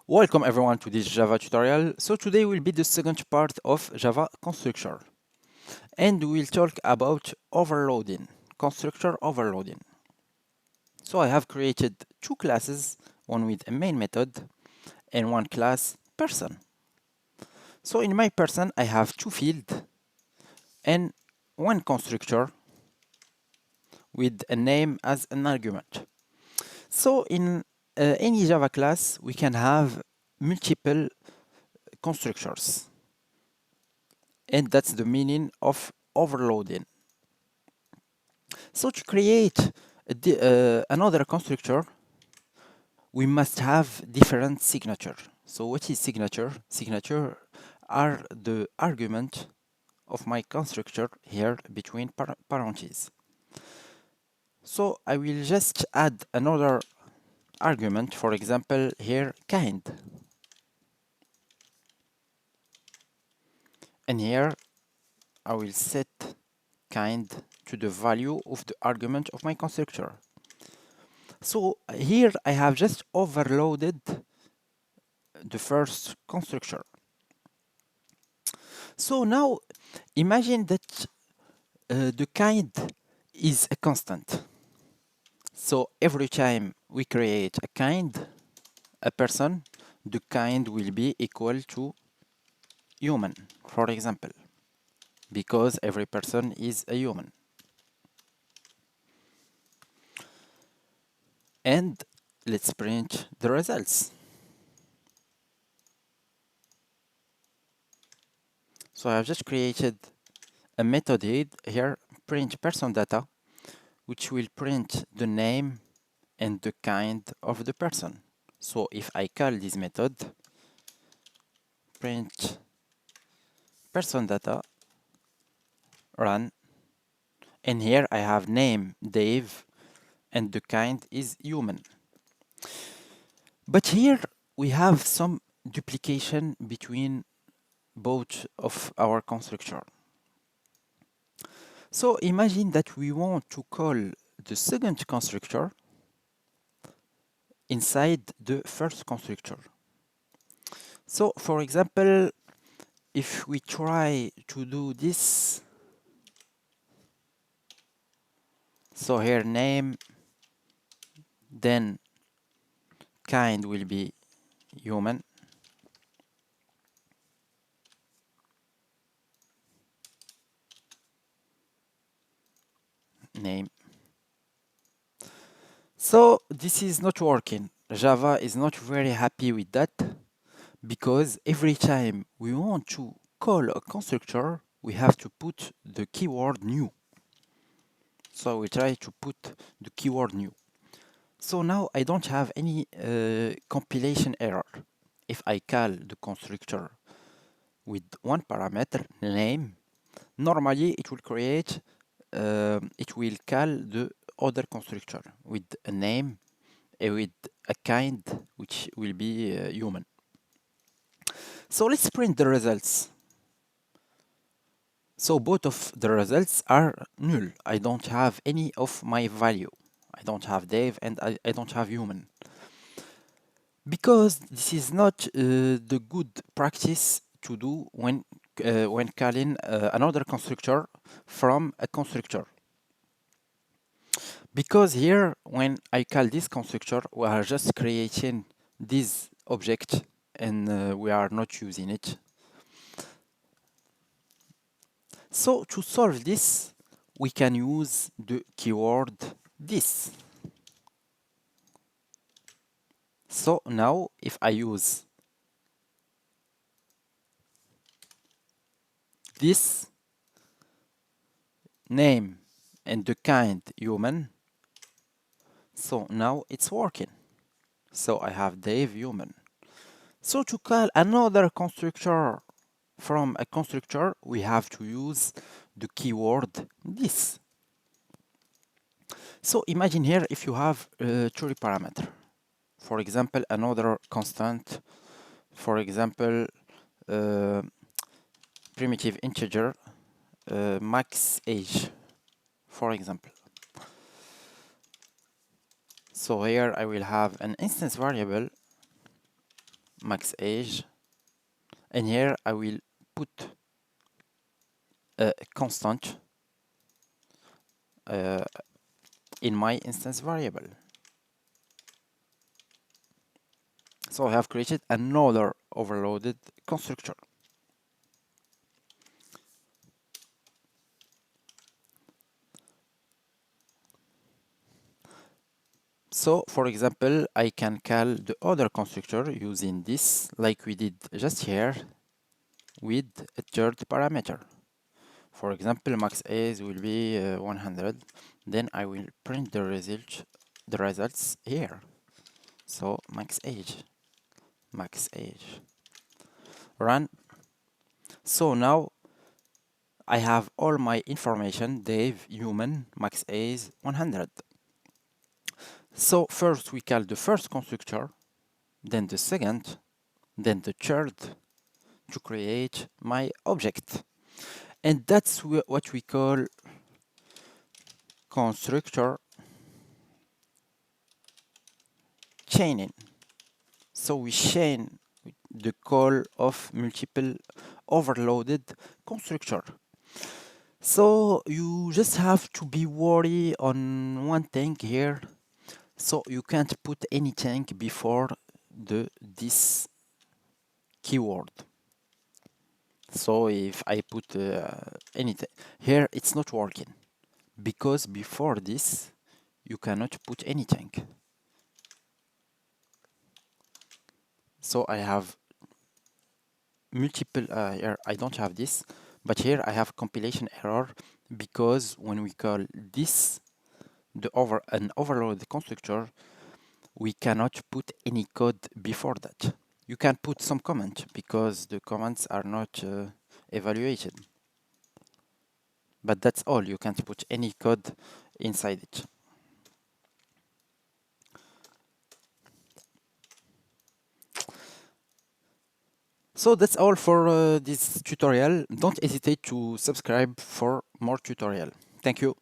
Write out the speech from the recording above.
Welcome everyone to this Java tutorial. So today will be the second part of Java constructor and we'll talk about overloading, constructor overloading. So I have created two classes, one with a main method and one class person. So in my person I have two fields and one constructor with a name as an argument. So in any Java class we can have multiple constructors. And that's the meaning of overloading. So to create another constructor, we must have different signature. So what is signature? Signature are the argument of my constructor here between parentheses. So I will just add another argument, for example, here kind. And here I will set kind to the value of the argument of my constructor. So here I have just overloaded the first constructor. So now imagine that the kind is a constant. So every time we create a kind, a person, the kind will be equal to human, for example, because every person is a human. And let's print the results. So I have just created a method here, print person data, which will print the name and the kind of the person. So if I call this method, print person data, run, and here I have name Dave and the kind is human. But here we have some duplication between both of our constructor. So imagine that we want to call the second constructor inside the first constructor. So for example, if we try to do this, so here name, then kind will be human, name. So this is not working. Java is not very happy with that because every time we want to call a constructor, we have to put the keyword new. So we try to put the keyword new. So now I don't have any compilation error. If I call the constructor with one parameter, name, normally it will create, it will call the other constructor with a name, with a kind, which will be human. So let's print the results. So both of the results are null. I don't have any of my value. I don't have Dave and I don't have human. Because this is not the good practice to do when calling another constructor from a constructor. Because here, when I call this constructor, we are just creating this object and we are not using it. So to solve this, we can use the keyword this. So now if I use this name and the kind human, so now it's working. So I have Dave human. So to call another constructor from a constructor, we have to use the keyword this. So imagine here if you have three parameter. For example, another constant, for example, uh, primitive integer, max age, for example. So here I will have an instance variable max age, and here I will put a constant in my instance variable. So I have created another overloaded constructor. So for example, I can call the other constructor using this like we did just here with a third parameter. For example, max age will be 100. Then I will print the results here. So max age, run. So now I have all my information, Dave, human, max age 100. So first we call the first constructor, then the second, then the third to create my object. And that's what we call constructor chaining. So we chain the call of multiple overloaded constructor. So you just have to be worried on one thing here. So you can't put anything before this keyword. So if I put anything here, it's not working because before this you cannot put anything. So I have multiple here I don't have this, but here I have compilation error because when we call this an overload constructor, we cannot put any code before that. You can put some comment because the comments are not evaluated, but that's all. You can't put any code inside it. So that's all for this tutorial. Don't hesitate to subscribe for more tutorial. Thank you.